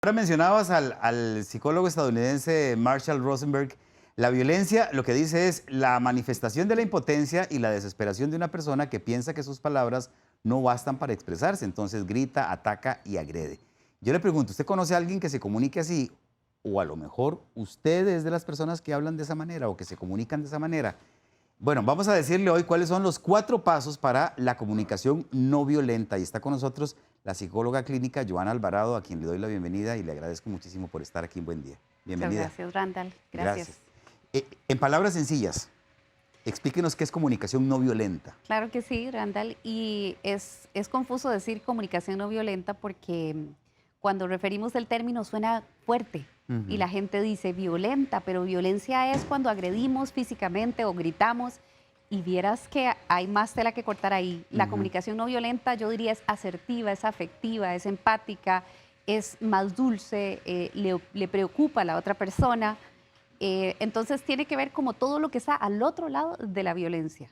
Ahora mencionabas al psicólogo estadounidense Marshall Rosenberg. La violencia, lo que dice es la manifestación de la impotencia y la desesperación de una persona que piensa que sus palabras no bastan para expresarse, entonces grita, ataca y agrede. Yo le pregunto, ¿usted conoce a alguien que se comunique así? O a lo mejor usted es de las personas que hablan de esa manera o que se comunican de esa manera. Bueno, vamos a decirle hoy cuáles son los 4 pasos para la comunicación no violenta. Y está con nosotros la psicóloga clínica Joana Alvarado, a quien le doy la bienvenida y le agradezco muchísimo por estar aquí en Buen Día. Muchas Bienvenida. gracias, Randall. Gracias. Gracias. En palabras sencillas, explíquenos qué es comunicación no violenta. Claro que sí, Randall. Y es confuso decir comunicación no violenta porque cuando referimos el término suena fuerte y la gente dice violenta, pero violencia es cuando agredimos físicamente o gritamos. Y vieras que hay más tela que cortar ahí. La comunicación no violenta, yo diría, es asertiva, es afectiva, es empática, es más dulce, le preocupa a la otra persona. Entonces tiene que ver como todo lo que está al otro lado de la violencia,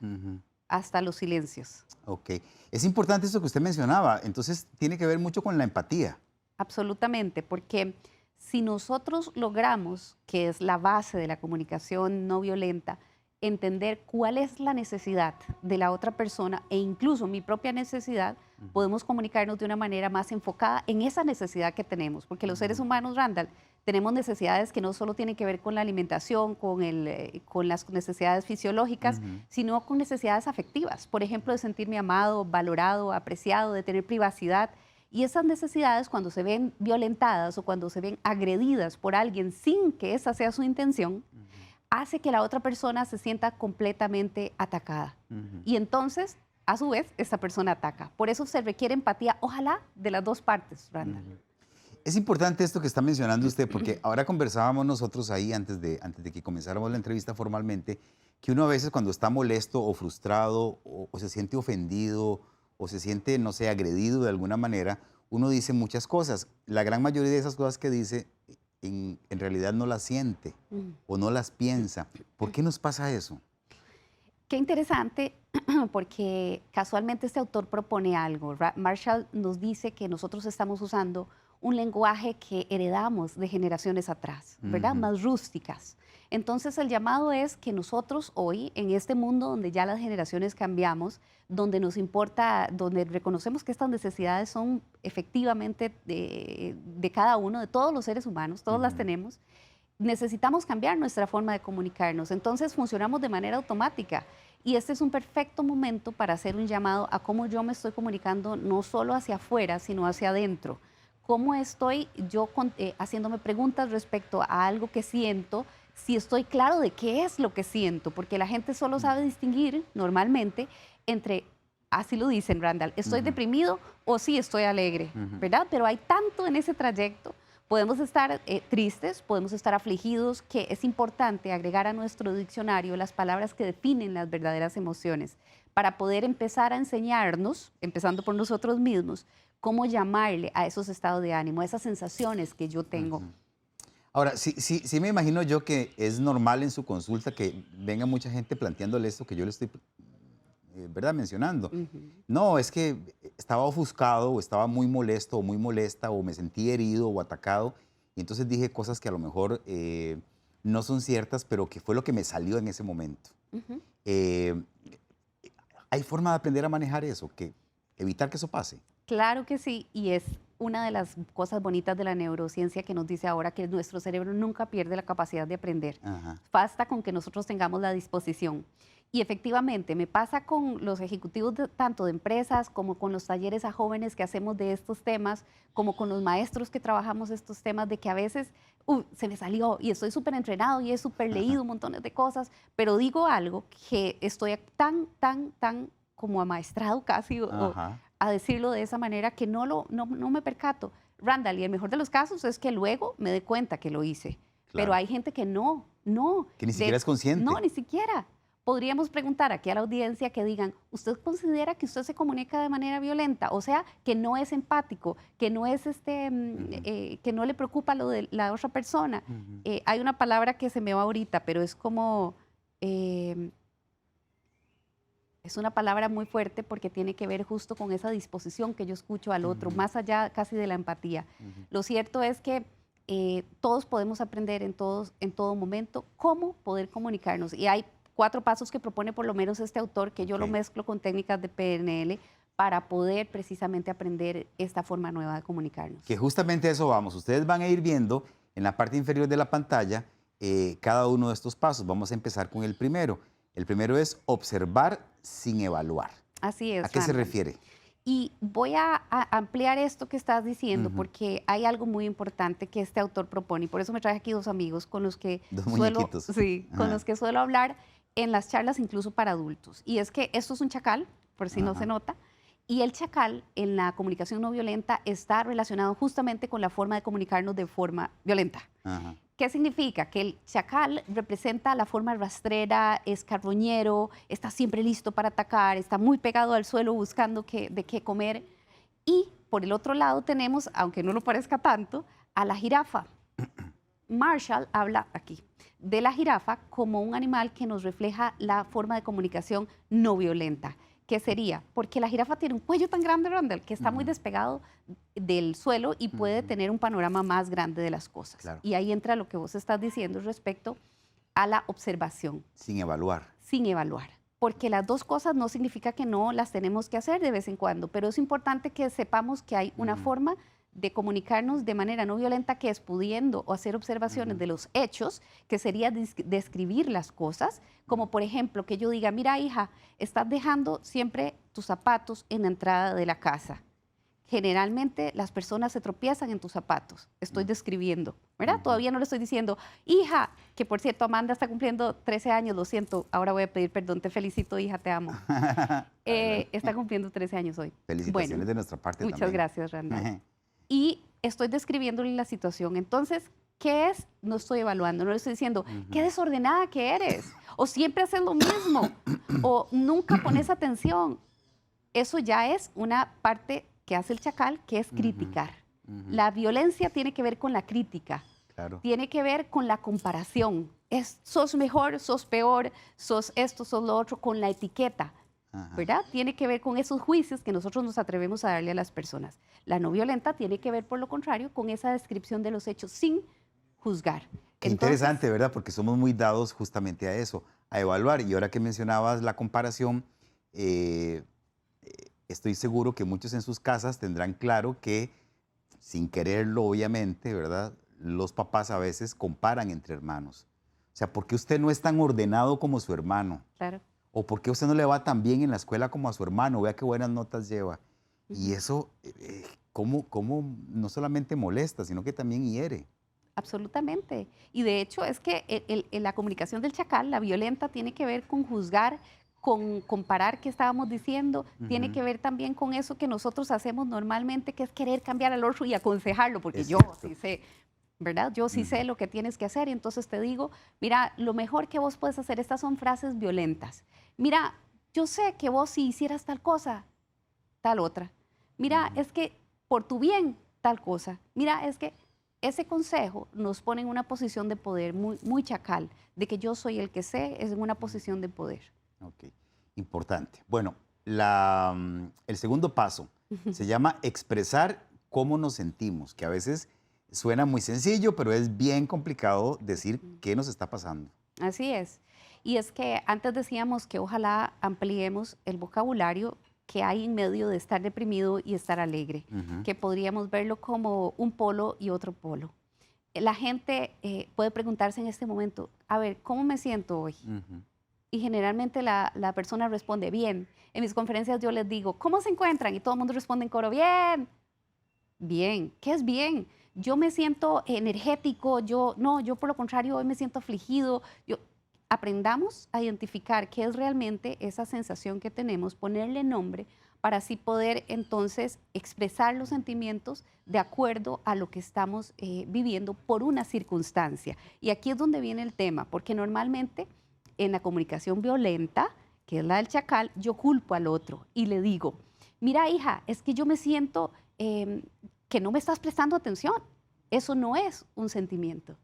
hasta los silencios. Ok. Es importante eso que usted mencionaba. Entonces tiene que ver mucho con la empatía. Absolutamente, porque si nosotros logramos, que es la base de la comunicación no violenta, entender cuál es la necesidad de la otra persona e incluso mi propia necesidad, podemos comunicarnos de una manera más enfocada en esa necesidad que tenemos, porque los seres humanos, Randall, tenemos necesidades que no solo tienen que ver con la alimentación, con las necesidades fisiológicas, sino con necesidades afectivas. Por ejemplo, de sentirme amado, valorado, apreciado, de tener privacidad. Y esas necesidades, cuando se ven violentadas o cuando se ven agredidas por alguien sin que esa sea su intención, hace que la otra persona se sienta completamente atacada. Y entonces, a su vez, esta persona ataca. Por eso se requiere empatía, ojalá, de las dos partes, Randall. Es importante esto que está mencionando usted, porque ahora conversábamos nosotros ahí antes de que comenzáramos la entrevista formalmente, que uno a veces cuando está molesto o frustrado o se siente ofendido o se siente, no sé, agredido de alguna manera, uno dice muchas cosas. La gran mayoría de esas cosas que dice en realidad no las siente o no las piensa. ¿Por qué nos pasa eso? Qué interesante, porque casualmente este autor propone algo. Marshall nos dice que nosotros estamos usando un lenguaje que heredamos de generaciones atrás, ¿verdad? Más rústicas. Entonces el llamado es que nosotros hoy, en este mundo donde ya las generaciones cambiamos, donde nos importa, donde reconocemos que estas necesidades son efectivamente de cada uno, de todos los seres humanos, todos las tenemos, necesitamos cambiar nuestra forma de comunicarnos. Entonces funcionamos de manera automática. Y este es un perfecto momento para hacer un llamado a cómo yo me estoy comunicando no solo hacia afuera, sino hacia adentro. Cómo estoy yo haciéndome preguntas respecto a algo que siento, si estoy claro de qué es lo que siento, porque la gente solo sabe distinguir normalmente entre, así lo dicen, Randall, estoy deprimido o sí estoy alegre, ¿verdad? Pero hay tanto en ese trayecto. Podemos estar tristes, podemos estar afligidos, que es importante agregar a nuestro diccionario las palabras que definen las verdaderas emociones para poder empezar a enseñarnos, empezando por nosotros mismos, cómo llamarle a esos estados de ánimo, a esas sensaciones que yo tengo. Ahora, sí me imagino yo que es normal en su consulta que venga mucha gente planteándole esto que yo le estoy ¿verdad? Mencionando. No, es que estaba ofuscado o estaba muy molesto o muy molesta o me sentí herido o atacado y entonces dije cosas que a lo mejor no son ciertas, pero que fue lo que me salió en ese momento. Eh, ¿Hay forma de aprender a manejar eso, que evitar que eso pase? Claro que sí, y es una de las cosas bonitas de la neurociencia que nos dice ahora que nuestro cerebro nunca pierde la capacidad de aprender. Ajá. Basta con que nosotros tengamos la disposición. Y efectivamente, me pasa con los ejecutivos tanto de empresas como con los talleres a jóvenes que hacemos de estos temas, como con los maestros que trabajamos estos temas, de que a veces se me salió y estoy súper entrenado y he súper leído montones de cosas, pero digo algo que estoy tan como amaestrado casi a decirlo de esa manera que no me percato. Randall, y el mejor de los casos es que luego me dé cuenta que lo hice. Claro. Pero hay gente que no. Que ni siquiera es consciente. No, ni siquiera. Podríamos preguntar aquí a la audiencia que digan, ¿usted considera que usted se comunica de manera violenta? O sea, que no es empático, que no es que no le preocupa lo de la otra persona. Hay una palabra que se me va ahorita, pero es como Es una palabra muy fuerte porque tiene que ver justo con esa disposición que yo escucho al otro, más allá casi de la empatía. Lo cierto es que todos podemos aprender en todo momento cómo poder comunicarnos. Y hay 4 pasos que propone por lo menos este autor, que yo lo mezclo con técnicas de PNL para poder precisamente aprender esta forma nueva de comunicarnos. Que justamente a eso vamos. Ustedes van a ir viendo en la parte inferior de la pantalla cada uno de estos pasos. Vamos a empezar con el primero. El primero es observar sin evaluar. Así es. ¿A qué se Randall. refiere? Y voy a ampliar esto que estás diciendo porque hay algo muy importante que este autor propone y por eso me traje aquí 2 amigos con los que Dos suelo, muñequitos. sí, con los que suelo hablar en las charlas incluso para adultos. Y es que esto es un chacal, por si no se nota, y el chacal en la comunicación no violenta está relacionado justamente con la forma de comunicarnos de forma violenta. Ajá. ¿Qué significa? Que el chacal representa la forma rastrera, es carroñero, está siempre listo para atacar, está muy pegado al suelo buscando de qué comer. Y por el otro lado tenemos, aunque no lo parezca tanto, a la jirafa. Marshall habla aquí de la jirafa como un animal que nos refleja la forma de comunicación no violenta. ¿Qué sería? Porque la jirafa tiene un cuello tan grande, Randall, que está muy despegado del suelo y puede tener un panorama más grande de las cosas. Claro. Y ahí entra lo que vos estás diciendo respecto a la observación, Sin evaluar. sin evaluar. Porque las 2 cosas no significa que no las tenemos que hacer de vez en cuando, pero es importante que sepamos que hay una forma de comunicarnos de manera no violenta que es pudiendo o hacer observaciones de los hechos, que sería describir las cosas, como por ejemplo que yo diga, mira hija, estás dejando siempre tus zapatos en la entrada de la casa. Generalmente las personas se tropiezan en tus zapatos, estoy describiendo, ¿verdad? Todavía no le estoy diciendo, hija, que por cierto Amanda está cumpliendo 13 años, lo siento, ahora voy a pedir perdón, te felicito hija, te amo. Está cumpliendo 13 años hoy. Felicitaciones Bueno, de nuestra parte muchas también. gracias, Randall. Y estoy describiéndole la situación. Entonces, ¿qué es? No estoy evaluando, no le estoy diciendo, qué desordenada que eres, o siempre haces lo mismo, o nunca pones atención. Eso ya es una parte que hace el chacal, que es criticar. La violencia tiene que ver con la crítica, Claro. tiene que ver con la comparación. Sos mejor, sos peor, sos esto, sos lo otro, con la etiqueta. ¿Verdad? Tiene que ver con esos juicios que nosotros nos atrevemos a darle a las personas. La no violenta tiene que ver, por lo contrario, con esa descripción de los hechos sin juzgar. Qué Entonces, interesante, ¿verdad? Porque somos muy dados justamente a eso, a evaluar. Y ahora que mencionabas la comparación, estoy seguro que muchos en sus casas tendrán claro que, sin quererlo obviamente, ¿verdad? Los papás a veces comparan entre hermanos. O sea, ¿por qué usted no es tan ordenado como su hermano? claro. ¿O por qué a usted no le va tan bien en la escuela como a su hermano? Vea qué buenas notas lleva. Y eso, ¿cómo no solamente molesta, sino que también hiere? Absolutamente. Y de hecho es que la comunicación del chacal, la violenta, tiene que ver con juzgar, con comparar qué estábamos diciendo, tiene que ver también con eso que nosotros hacemos normalmente, que es querer cambiar al otro y aconsejarlo, porque Es yo cierto. sí sé, ¿verdad? Yo sí sé lo que tienes que hacer y entonces te digo, mira, lo mejor que vos puedes hacer, estas son frases violentas. Mira, yo sé que vos si hicieras tal cosa, tal otra. Mira, es que por tu bien, tal cosa. Mira, es que ese consejo nos pone en una posición de poder muy chacal, de que yo soy el que sé, es en una posición de poder. Ok, importante. Bueno, el segundo paso se llama expresar cómo nos sentimos, que a veces suena muy sencillo, pero es bien complicado decir qué nos está pasando. Así es. Y es que antes decíamos que ojalá ampliemos el vocabulario que hay en medio de estar deprimido y estar alegre, que podríamos verlo como un polo y otro polo. La gente puede preguntarse en este momento, a ver, ¿cómo me siento hoy? Y generalmente la persona responde, bien. En mis conferencias yo les digo, ¿cómo se encuentran? Y todo el mundo responde en coro, bien. Bien. ¿Qué es bien? Yo me siento energético, yo por lo contrario hoy me siento afligido. Aprendamos a identificar qué es realmente esa sensación que tenemos, ponerle nombre para así poder entonces expresar los sentimientos de acuerdo a lo que estamos viviendo por una circunstancia. Y aquí es donde viene el tema, porque normalmente en la comunicación violenta, que es la del chacal, yo culpo al otro y le digo, mira hija, es que yo me siento que no me estás prestando atención. Eso no es un sentimiento.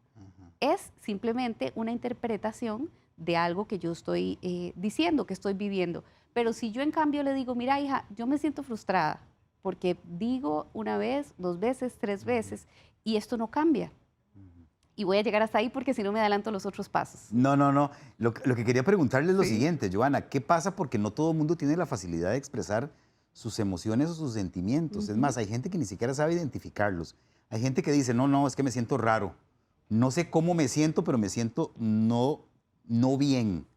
Es simplemente una interpretación de algo que yo estoy diciendo, que estoy viviendo. Pero si yo en cambio le digo, mira hija, yo me siento frustrada porque digo una vez, 2 veces, 3 veces y esto no cambia. Y voy a llegar hasta ahí porque si no me adelanto los otros pasos. No, no, no. Lo que quería preguntarle es lo Sí. siguiente, Joana. ¿Qué pasa? Porque no todo el mundo tiene la facilidad de expresar sus emociones o sus sentimientos. Es más, hay gente que ni siquiera sabe identificarlos. Hay gente que dice, no, no, es que me siento raro. No sé cómo me siento, pero me siento no bien.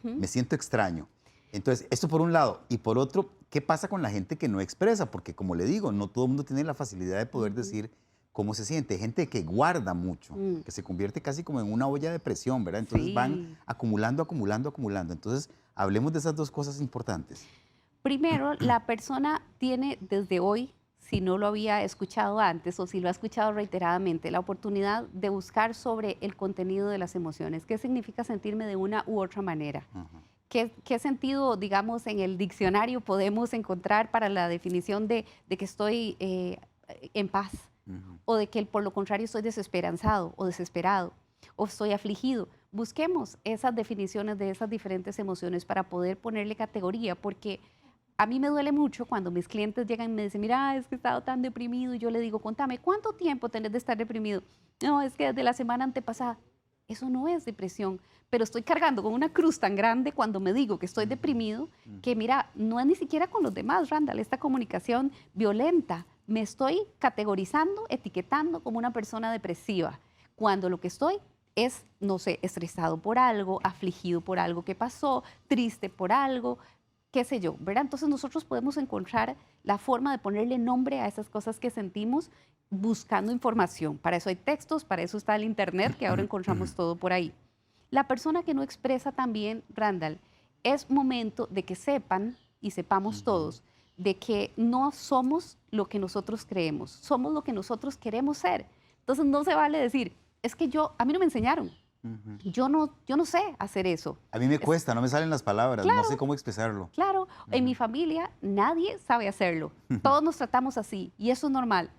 Me siento extraño. Entonces, esto por un lado. Y por otro, ¿qué pasa con la gente que no expresa? Porque como le digo, no todo el mundo tiene la facilidad de poder decir cómo se siente. Hay gente que guarda mucho, que se convierte casi como en una olla de presión, ¿verdad? Entonces van Sí. acumulando, acumulando, acumulando. Entonces, hablemos de esas dos cosas importantes. Primero, la persona tiene desde hoy, si no lo había escuchado antes o si lo ha escuchado reiteradamente, la oportunidad de buscar sobre el contenido de las emociones. ¿Qué significa sentirme de una u otra manera? ¿Qué sentido, digamos, en el diccionario podemos encontrar para la definición de que estoy en paz? O de que por lo contrario estoy desesperanzado o desesperado o estoy afligido. Busquemos esas definiciones de esas diferentes emociones para poder ponerle categoría, porque a mí me duele mucho cuando mis clientes llegan y me dicen, mira, es que he estado tan deprimido, y yo le digo, contame, ¿cuánto tiempo tenés de estar deprimido? No, es que desde la semana antepasada. Eso no es depresión, pero estoy cargando con una cruz tan grande cuando me digo que estoy deprimido, que mira, no es ni siquiera con los demás, Randall, esta comunicación violenta. Me estoy categorizando, etiquetando como una persona depresiva, cuando lo que estoy es, no sé, estresado por algo, afligido por algo que pasó, triste por algo, qué sé yo, ¿verdad? Entonces nosotros podemos encontrar la forma de ponerle nombre a esas cosas que sentimos buscando información. Para eso hay textos, para eso está el internet, que ahora encontramos todo por ahí. La persona que no expresa también, Randall, es momento de que sepan y sepamos todos de que no somos lo que nosotros creemos, somos lo que nosotros queremos ser. Entonces no se vale decir, es que a mí no me enseñaron, yo no sé hacer eso. A mí me cuesta, no me salen las palabras, no sé cómo expresarlo. Claro, en mi familia nadie sabe hacerlo, todos nos tratamos así y eso es normal.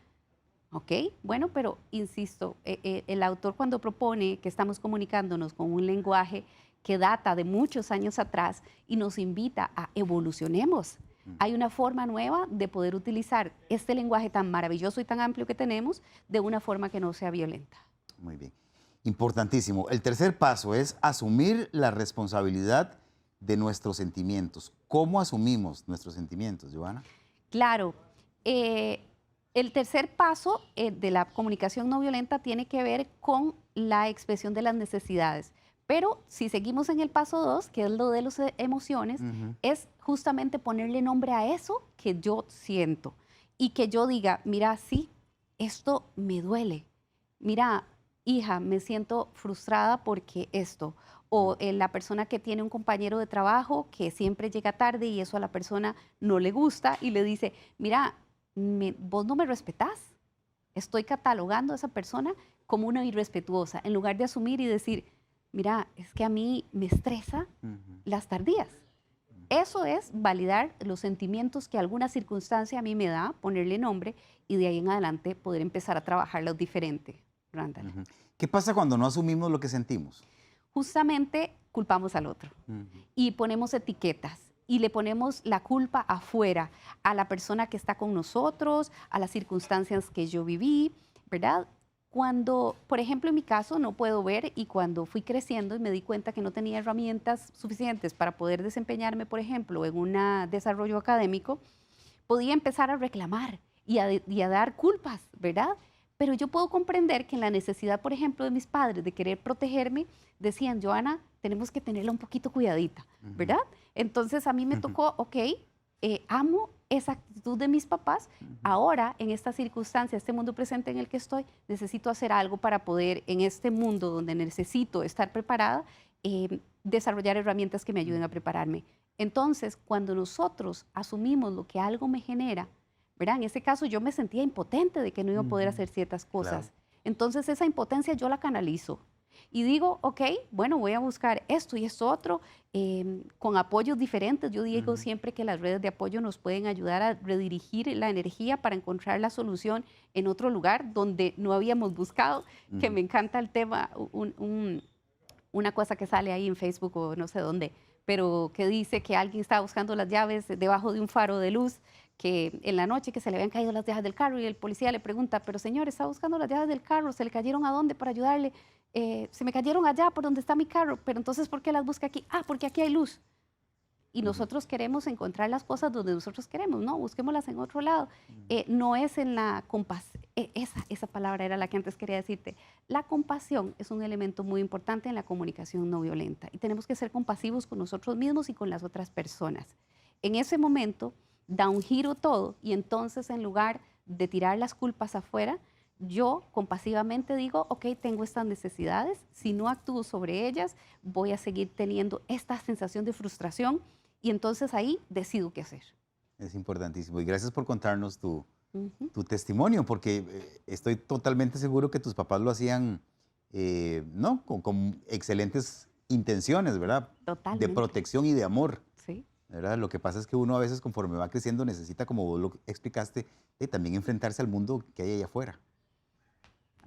¿Ok? Bueno, pero insisto, el autor cuando propone que estamos comunicándonos con un lenguaje que data de muchos años atrás y nos invita a evolucionemos. Hay una forma nueva de poder utilizar este lenguaje tan maravilloso y tan amplio que tenemos de una forma que no sea violenta. Muy bien. Importantísimo. El tercer paso es asumir la responsabilidad de nuestros sentimientos. ¿Cómo asumimos nuestros sentimientos, Joana? Claro. El tercer paso de la comunicación no violenta tiene que ver con la expresión de las necesidades. Pero si seguimos en el paso 2, que es lo de las emociones, es justamente ponerle nombre a eso que yo siento y que yo diga, mira, sí, esto me duele. Mira, hija, me siento frustrada porque esto. O la persona que tiene un compañero de trabajo que siempre llega tarde y eso a la persona no le gusta y le dice, mira, vos no me respetás. Estoy catalogando a esa persona como una irrespetuosa, en lugar de asumir y decir, mira, es que a mí me estresa las tardías. Eso es validar los sentimientos que alguna circunstancia a mí me da, ponerle nombre y de ahí en adelante poder empezar a trabajarlos diferente, Randall. ¿Qué pasa cuando no asumimos lo que sentimos? Justamente culpamos al otro y ponemos etiquetas. Y le ponemos la culpa afuera, a la persona que está con nosotros, a las circunstancias que yo viví, ¿verdad? Cuando, por ejemplo, en mi caso no puedo ver y cuando fui creciendo y me di cuenta que no tenía herramientas suficientes para poder desempeñarme, por ejemplo, en un desarrollo académico, podía empezar a reclamar y a dar culpas, ¿verdad? Pero yo puedo comprender que en la necesidad, por ejemplo, de mis padres de querer protegerme, decían, Joana, tenemos que tenerla un poquito cuidadita, ¿verdad? Entonces a mí me tocó, ok, amo esa actitud de mis papás, ahora en esta circunstancia, este mundo presente en el que estoy, necesito hacer algo para poder, en este mundo donde necesito estar preparada, desarrollar herramientas que me ayuden a prepararme. Entonces, cuando nosotros asumimos lo que algo me genera, ¿verdad? En ese caso yo me sentía impotente de que no iba a poder hacer ciertas cosas. Claro. Entonces esa impotencia yo la canalizo y digo, ok, bueno, voy a buscar esto y esto otro con apoyos diferentes. Yo digo siempre que las redes de apoyo nos pueden ayudar a redirigir la energía para encontrar la solución en otro lugar donde no habíamos buscado, que me encanta el tema, un una cosa que sale ahí en Facebook o no sé dónde, pero que dice que alguien estaba buscando las llaves debajo de un faro de luz, que en la noche que se le habían caído las llaves del carro y el policía le pregunta, pero señor, está buscando las llaves del carro, ¿se le cayeron a dónde para ayudarle? Se me cayeron allá por donde está mi carro, pero entonces ¿por qué las busca aquí? Ah, porque aquí hay luz. Y nosotros queremos encontrar las cosas donde nosotros queremos, no, busquémoslas en otro lado. No es en la compasión, esa palabra era la que antes quería decirte. La compasión es un elemento muy importante en la comunicación no violenta y tenemos que ser compasivos con nosotros mismos y con las otras personas. En ese momento da un giro todo y entonces en lugar de tirar las culpas afuera, yo compasivamente digo, ok, tengo estas necesidades, si no actúo sobre ellas, voy a seguir teniendo esta sensación de frustración y entonces ahí decido qué hacer. Es importantísimo. Y gracias por contarnos tu Ujú. testimonio, porque estoy totalmente seguro que tus papás lo hacían, ¿no? Con excelentes intenciones, ¿verdad? De Totalmente, protección y de amor, sí, ¿verdad? Lo que pasa es que uno a veces conforme va creciendo necesita, como vos lo explicaste, también enfrentarse al mundo que hay allá afuera,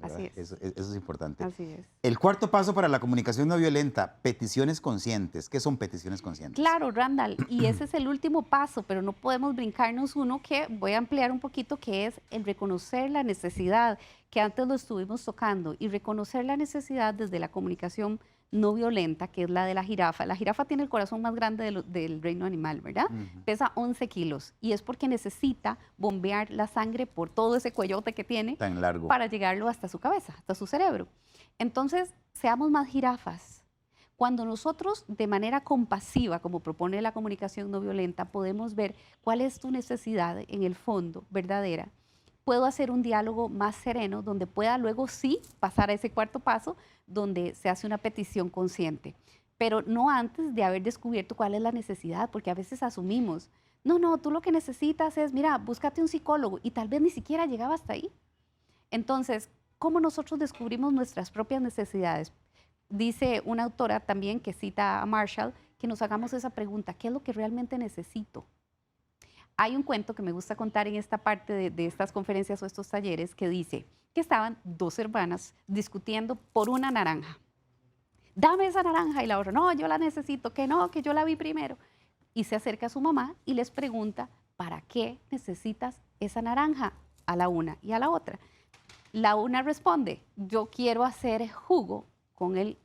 ¿verdad? así es, Eso es importante. así es. El cuarto paso para la comunicación no violenta, peticiones conscientes. ¿Qué son peticiones conscientes? Claro, Randall, y ese es el último paso, pero no podemos brincarnos uno que voy a ampliar un poquito, que es el reconocer la necesidad, que antes lo estuvimos tocando, y reconocer la necesidad desde la comunicación no violenta, que es la de la jirafa. La jirafa tiene el corazón más grande del reino animal, ¿verdad? Ujú. Pesa 11 kilos y es porque necesita bombear la sangre por todo ese cuellote que tiene Tan largo. para llegarlo hasta su cabeza, hasta su cerebro. Entonces, seamos más jirafas. Cuando nosotros de manera compasiva, como propone la comunicación no violenta, podemos ver cuál es tu necesidad en el fondo verdadera, puedo hacer un diálogo más sereno donde pueda luego sí pasar a ese cuarto paso donde se hace una petición consciente, pero no antes de haber descubierto cuál es la necesidad, porque a veces asumimos, no, tú lo que necesitas es, mira, búscate un psicólogo y tal vez ni siquiera llegaba hasta ahí. Entonces, ¿cómo nosotros descubrimos nuestras propias necesidades? Dice una autora también que cita a Marshall que nos hagamos esa pregunta, ¿qué es lo que realmente necesito? Hay un cuento que me gusta contar en esta parte de estas conferencias o estos talleres que dice que estaban dos hermanas discutiendo por una naranja. Dame esa naranja y la otra, no, yo la necesito, que no, que yo la vi primero. Y se acerca a su mamá y les pregunta, ¿para qué necesitas esa naranja? A la una y a la otra. La una responde, yo quiero hacer jugo con el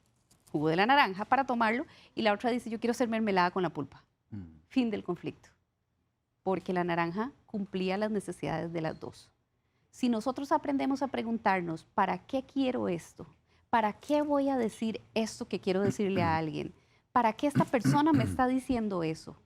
jugo de la naranja para tomarlo, y la otra dice, yo quiero hacer mermelada con la pulpa. Mm. Fin del conflicto, porque la naranja cumplía las necesidades de las dos. Si nosotros aprendemos a preguntarnos, ¿para qué quiero esto? ¿Para qué voy a decir esto que quiero decirle a alguien? ¿Para qué esta persona me está diciendo eso?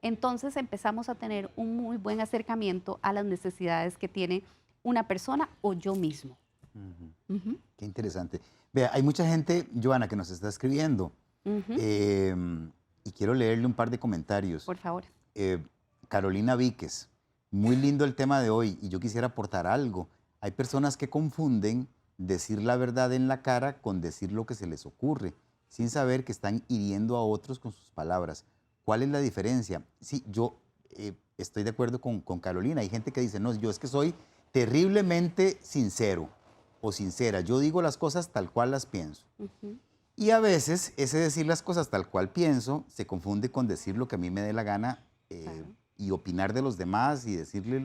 Entonces empezamos a tener un muy buen acercamiento a las necesidades que tiene una persona o yo mismo. Ujú. Ujú, Qué interesante. Vea, hay mucha gente, Joana, que nos está escribiendo, ujú. y quiero leerle un par de comentarios. Por favor. Carolina Víquez, muy lindo el tema de hoy y yo quisiera aportar algo. Hay personas que confunden decir la verdad en la cara con decir lo que se les ocurre, sin saber que están hiriendo a otros con sus palabras. ¿Cuál es la diferencia? Sí, yo estoy de acuerdo con Carolina. Hay gente que dice, no, yo es que soy terriblemente sincero o sincera. Yo digo las cosas tal cual las pienso. Ujú, Y a veces ese decir las cosas tal cual pienso se confunde con decir lo que a mí me dé la gana, claro. y opinar de los demás y decirle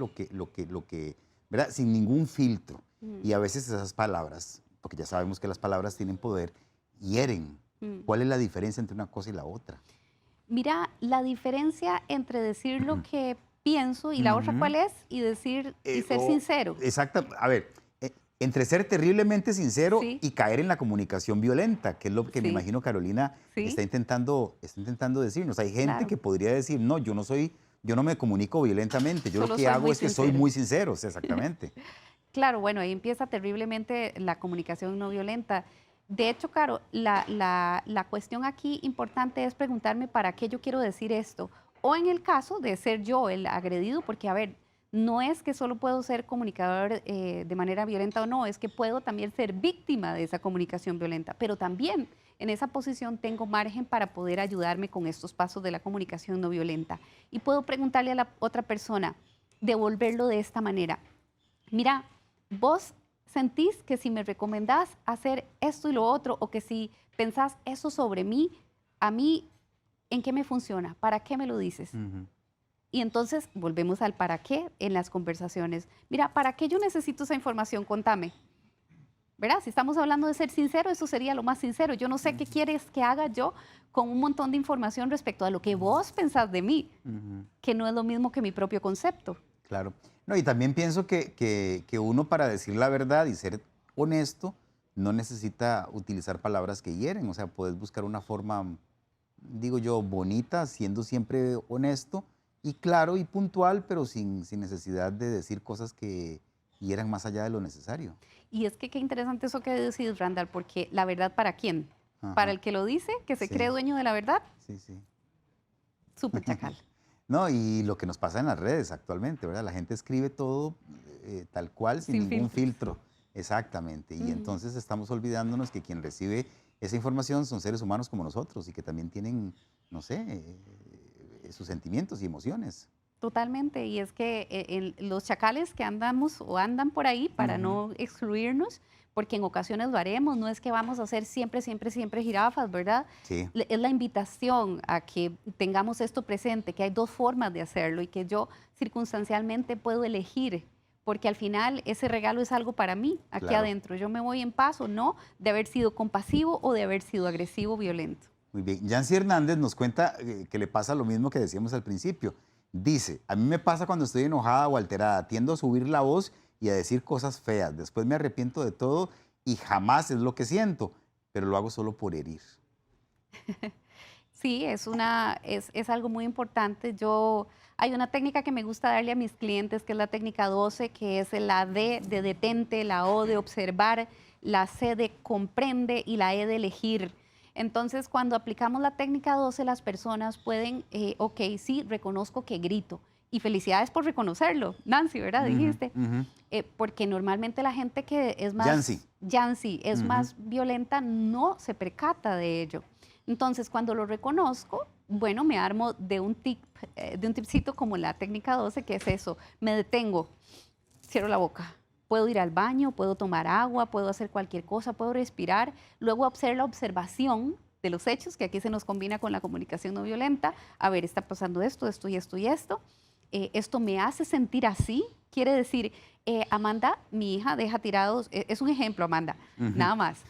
¿verdad? Sin ningún filtro. Y a veces esas palabras, porque ya sabemos que las palabras tienen poder, hieren. Mm. ¿Cuál es la diferencia entre una cosa y la otra? Mira, la diferencia entre decir lo que pienso y la otra Ujú. cuál es, y decir y ser O- sincero. Exacto. A ver, entre ser terriblemente sincero Sí. y caer en la comunicación violenta, que es lo que me Sí. imagino Carolina Sí. está intentando decirnos. Hay gente Claro. que podría decir, no, yo no me comunico violentamente, yo lo Solo que soy hago muy es que soy sincero. muy sincero, sí, exactamente. Claro, bueno, ahí empieza terriblemente la comunicación no violenta. De hecho, Caro, la cuestión aquí importante es preguntarme para qué yo quiero decir esto. O en el caso de ser yo el agredido, porque, a ver, no es que solo puedo ser comunicador de manera violenta o no, es que puedo también ser víctima de esa comunicación violenta, pero también en esa posición tengo margen para poder ayudarme con estos pasos de la comunicación no violenta. Y puedo preguntarle a la otra persona, devolverlo de esta manera. Mira, vos sentís que si me recomendás hacer esto y lo otro, o que si pensás eso sobre mí, a mí, ¿en qué me funciona? ¿Para qué me lo dices? Ujú. Y entonces volvemos al para qué en las conversaciones. Mira, ¿para qué yo necesito esa información? Contame. ¿Verdad? Si estamos hablando de ser sincero, eso sería lo más sincero. Yo no sé qué quieres que haga yo con un montón de información respecto a lo que vos pensás de mí, Ujú. que no es lo mismo que mi propio concepto. Claro. No, y también pienso que uno para decir la verdad y ser honesto no necesita utilizar palabras que hieren. O sea, puedes buscar una forma, digo yo, bonita, siendo siempre honesto y claro y puntual, pero sin necesidad de decir cosas que hieran más allá de lo necesario. Y es que qué interesante eso que decís, Randall, porque la verdad, ¿para quién? Para Ajá. el que lo dice, que se cree Sí, dueño de la verdad, sí, sí. súper chacal. No, y lo que nos pasa en las redes actualmente, ¿verdad? La gente escribe todo tal cual, sin Sin ningún filtros. filtro. Exactamente. Y Ujú. entonces estamos olvidándonos que quien recibe esa información son seres humanos como nosotros y que también tienen, no sé, sus sentimientos y emociones. Totalmente, y es que los chacales que andamos o andan por ahí, para Ujú. no excluirnos, porque en ocasiones lo haremos, no es que vamos a ser siempre, siempre, siempre jirafas, ¿verdad? Sí, Es la invitación a que tengamos esto presente, que hay dos formas de hacerlo y que yo circunstancialmente puedo elegir, porque al final ese regalo es algo para mí, aquí claro. adentro. Yo me voy en paz o no de haber sido compasivo o de haber sido agresivo, violento. Muy bien. Yancy Hernández nos cuenta que le pasa lo mismo que decíamos al principio. Dice, a mí me pasa cuando estoy enojada o alterada, tiendo a subir la voz y a decir cosas feas. Después me arrepiento de todo y jamás es lo que siento, pero lo hago solo por herir. Sí, es algo muy importante. Hay una técnica que me gusta darle a mis clientes, que es la técnica 12, que es la D de detente, la O de observar, la C de comprende y la E de elegir. Entonces, cuando aplicamos la técnica 12, las personas pueden, ok, sí, reconozco que grito. Y felicidades por reconocerlo, Nancy, ¿verdad? Ujú, Dijiste. ujú. Porque normalmente la gente que es Yancy. más Yancy, es Ujú, más violenta, no se percata de ello. Entonces, cuando lo reconozco, bueno, me armo de un tipcito como la técnica 12, que es eso, me detengo, cierro la boca. Puedo ir al baño, puedo tomar agua, puedo hacer cualquier cosa, puedo respirar. Luego hacer la observación de los hechos, que aquí se nos combina con la comunicación no violenta. A ver, está pasando esto, esto y esto y esto. Esto me hace sentir así. Quiere decir, Amanda, mi hija, deja tirados, es un ejemplo, Amanda, ujú. nada más.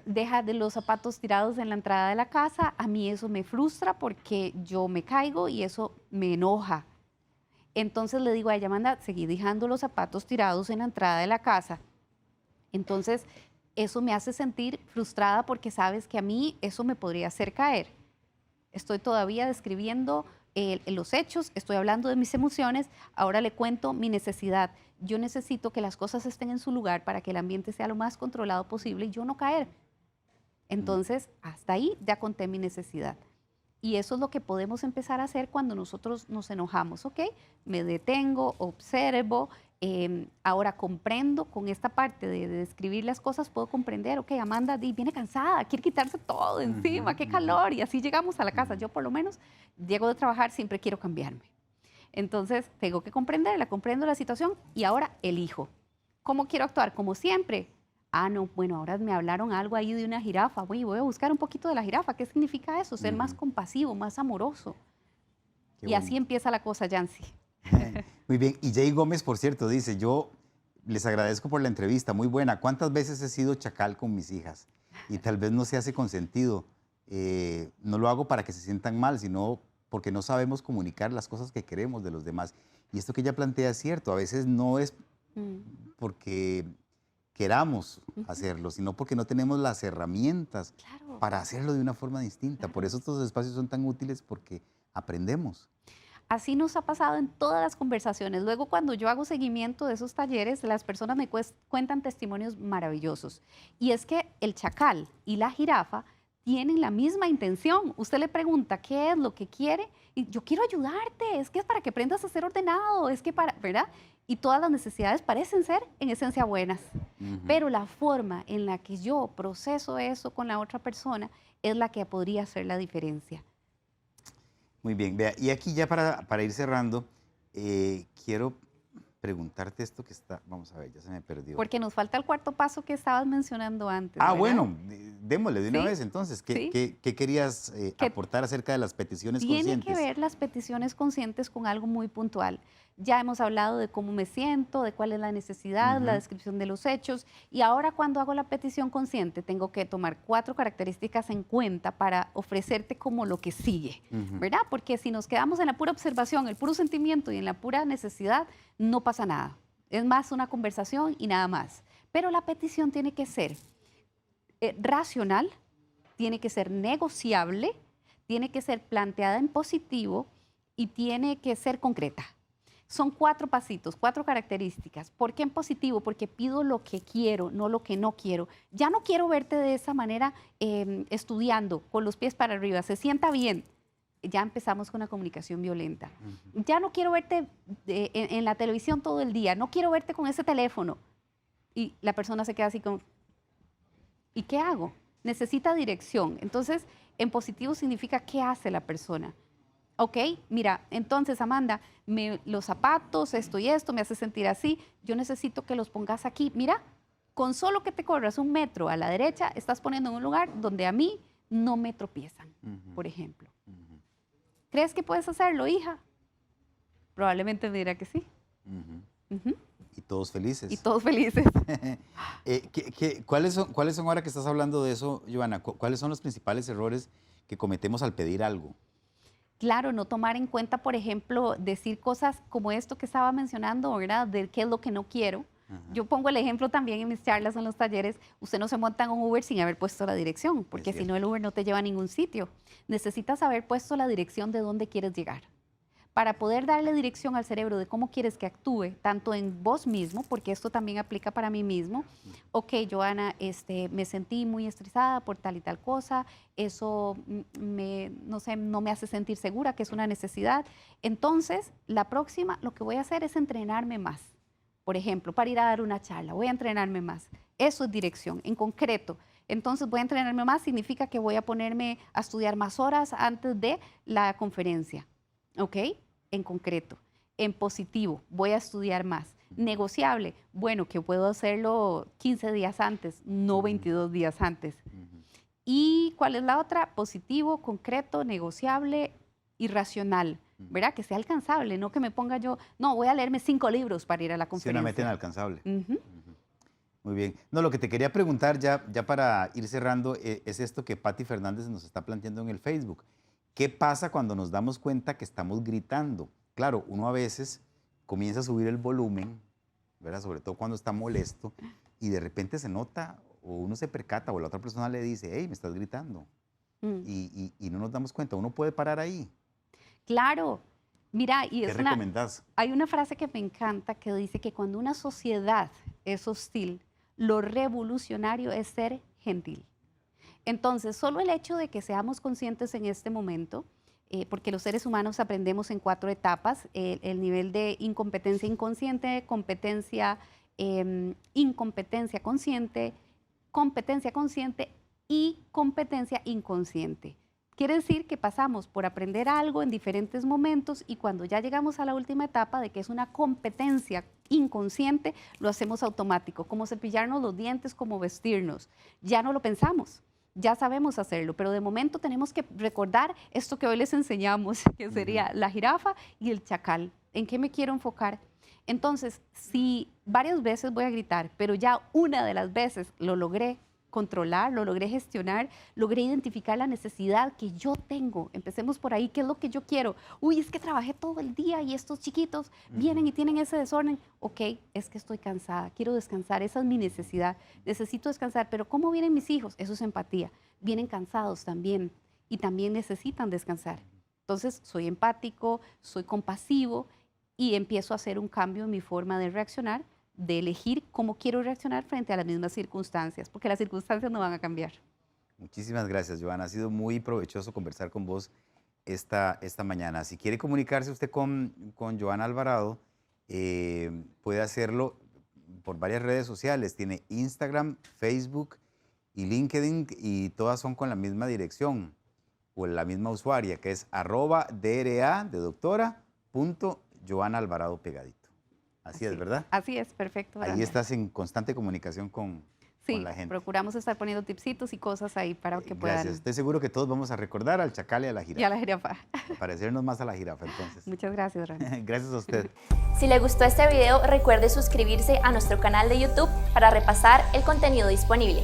Deja de los zapatos tirados en la entrada de la casa. A mí eso me frustra porque yo me caigo y eso me enoja. Entonces le digo a ella, Amanda, seguí dejando los zapatos tirados en la entrada de la casa. Entonces, eso me hace sentir frustrada porque sabes que a mí eso me podría hacer caer. Estoy todavía describiendo los hechos, estoy hablando de mis emociones, ahora le cuento mi necesidad. Yo necesito que las cosas estén en su lugar para que el ambiente sea lo más controlado posible y yo no caer. Mm, Entonces, hasta ahí ya conté mi necesidad. Y eso es lo que podemos empezar a hacer cuando nosotros nos enojamos, ¿ok? Me detengo, observo, ahora comprendo con esta parte de describir las cosas, puedo comprender, ok, Amanda viene cansada, quiere quitarse todo de ujú, encima, qué ujú, calor, y así llegamos a la casa. ujú. Yo por lo menos llego de trabajar, siempre quiero cambiarme. Entonces, tengo que comprenderla, comprendo la situación y ahora elijo. ¿Cómo quiero actuar? Como siempre. Ah, no, bueno, ahora me hablaron algo ahí de una jirafa. Voy a buscar un poquito de la jirafa. ¿Qué significa eso? Ser más Ujú. compasivo, más amoroso. Qué Y así bonito. empieza la cosa, Yancy. Muy bien. Y Jay Gómez, por cierto, dice, yo les agradezco por la entrevista, muy buena. ¿Cuántas veces he sido chacal con mis hijas? Y tal vez no se hace con sentido. No lo hago para que se sientan mal, sino porque no sabemos comunicar las cosas que queremos de los demás. Y esto que ella plantea es cierto, a veces no es Mm, porque queramos ujú. hacerlo, sino porque no tenemos las herramientas Claro, para hacerlo de una forma distinta. Por claro. eso estos espacios son tan útiles porque aprendemos. Así nos ha pasado en todas las conversaciones. Luego, cuando yo hago seguimiento de esos talleres, las personas me cuentan testimonios maravillosos. Y es que el chacal y la jirafa tienen la misma intención. Usted le pregunta qué es lo que quiere y yo quiero ayudarte, es que es para que aprendas a ser ordenado, es que para, ¿verdad? Y todas las necesidades parecen ser en esencia buenas. Ujú. Pero la forma en la que yo proceso eso con la otra persona es la que podría hacer la diferencia. Muy bien, vea, y aquí ya para ir cerrando, quiero preguntarte esto que está, vamos a ver, ya se me perdió. Porque nos falta el cuarto paso que estabas mencionando antes, Ah, ¿verdad? bueno, démosle de una Sí, vez entonces. ¿Qué, sí. qué querías Que aportar acerca de las peticiones tiene que conscientes? ver las peticiones conscientes con algo muy puntual. Ya hemos hablado de cómo me siento, de cuál es la necesidad, la Ujú, descripción de los hechos, y ahora cuando hago la petición consciente tengo que tomar 4 características en cuenta para ofrecerte como lo que sigue, ujú, ¿verdad? Porque si nos quedamos en la pura observación, el puro sentimiento y en la pura necesidad, no pasa nada. Es más una conversación y nada más. Pero la petición tiene que ser racional, tiene que ser negociable, tiene que ser planteada en positivo y tiene que ser concreta. Son 4 pasitos, 4 características. ¿Por qué en positivo? Porque pido lo que quiero, no lo que no quiero. Ya no quiero verte de esa manera estudiando, con los pies para arriba. Se sienta bien. Ya empezamos con una comunicación violenta. ujú. Ya no quiero verte en la televisión todo el día. No quiero verte con ese teléfono. Y la persona se queda así como, ¿y qué hago? Necesita dirección. Entonces, en positivo significa qué hace la persona. Ok, mira, entonces Amanda, los zapatos, esto y esto me hace sentir así. Yo necesito que los pongas aquí. Mira, con solo que te corras 1 metro a la derecha, estás poniendo en un lugar donde a mí no me tropiezan, Ujú, por ejemplo. ujú, ¿Crees que puedes hacerlo, hija? Probablemente me dirá que sí. ujú. Ujú. Y todos Y felices. todos felices. ¿Cuáles son, ahora que estás hablando de eso, Giovanna, cuáles son los principales errores que cometemos al pedir algo? Claro, no tomar en cuenta, por ejemplo, decir cosas como esto que estaba mencionando, ¿verdad? De qué es lo que no quiero. Ajá, Yo pongo el ejemplo también en mis charlas, en los talleres, usted no se monta en un Uber sin haber puesto la dirección, es porque si no cierto. el Uber no te lleva a ningún sitio. Necesitas haber puesto la dirección de dónde quieres llegar. Para poder darle dirección al cerebro de cómo quieres que actúe, tanto en vos mismo, porque esto también aplica para mí mismo. Ok, Joana, me sentí muy estresada por tal y tal cosa, eso no sé, no me hace sentir segura, que es una necesidad. Entonces, la próxima, lo que voy a hacer es entrenarme más. Por ejemplo, para ir a dar una charla, voy a entrenarme más. Eso es dirección, en concreto. Entonces, voy a entrenarme más, significa que voy a ponerme a estudiar más horas antes de la conferencia. ¿Ok? En concreto. En positivo, voy a estudiar más. Negociable, bueno, que puedo hacerlo 15 días antes, no Ujú, 22 días antes. ujú, ¿Y cuál es la otra? Positivo, concreto, negociable y racional, ujú. ¿verdad? Que sea alcanzable, no que me ponga yo, no, voy a leerme 5 libros para ir a la Sí, una meta conferencia. inalcanzable. Ujú. Ujú. Muy bien. No, lo que te quería preguntar ya para ir cerrando es esto que Patti Fernández nos está planteando en el Facebook. ¿Qué pasa cuando nos damos cuenta que estamos gritando? Claro, uno a veces comienza a subir el volumen, ¿verdad? Sobre todo cuando está molesto y de repente se nota o uno se percata o la otra persona le dice, hey, me estás gritando. Mm. Y no nos damos cuenta. Uno puede parar ahí. Claro, mira, y ¿Qué es una, recomendás? hay una frase que me encanta que dice que cuando una sociedad es hostil, lo revolucionario es ser gentil. Entonces, solo el hecho de que seamos conscientes en este momento, porque los seres humanos aprendemos en 4 etapas, el nivel de incompetencia inconsciente, incompetencia competencia consciente y competencia inconsciente. Quiere decir que pasamos por aprender algo en diferentes momentos y cuando ya llegamos a la última etapa de que es una competencia inconsciente, lo hacemos automático, como cepillarnos los dientes, como vestirnos. Ya no lo pensamos, ya sabemos hacerlo, pero de momento tenemos que recordar esto que hoy les enseñamos, que Ujú. sería la jirafa y el chacal. ¿En qué me quiero enfocar? Entonces, si varias veces voy a gritar, pero ya una de las veces lo logré controlar, lo logré gestionar, logré identificar la necesidad que yo tengo. Empecemos por ahí, ¿qué es lo que yo quiero? Uy, es que trabajé todo el día y estos chiquitos vienen Ujú. y tienen ese desorden. Ok, es que estoy cansada, quiero descansar, esa es mi necesidad, necesito descansar, pero ¿cómo vienen mis hijos? Eso es empatía. Vienen cansados también y también necesitan descansar. Entonces, soy empático, soy compasivo y empiezo a hacer un cambio en mi forma de reaccionar, de elegir cómo quiero reaccionar frente a las mismas circunstancias, porque las circunstancias no van a cambiar. Muchísimas gracias, Joana. Ha sido muy provechoso conversar con vos esta mañana. Si quiere comunicarse usted con Joana Alvarado, puede hacerlo por varias redes sociales. Tiene Instagram, Facebook y LinkedIn y todas son con la misma dirección o la misma usuaria, que es @DRA de doctora punto Joana Alvarado pegadito. Así es, ¿verdad? Así es, perfecto. Ahí Brandon. estás en constante comunicación con Sí, la gente. procuramos estar poniendo tipsitos y cosas ahí para que puedan. Gracias. Estoy seguro que todos vamos a recordar al chacal y a la Y a jirafa. la jirafa. A parecernos más a la jirafa, entonces. Muchas gracias, Brandon. Gracias a usted. Si le gustó este video, recuerde suscribirse a nuestro canal de YouTube para repasar el contenido disponible.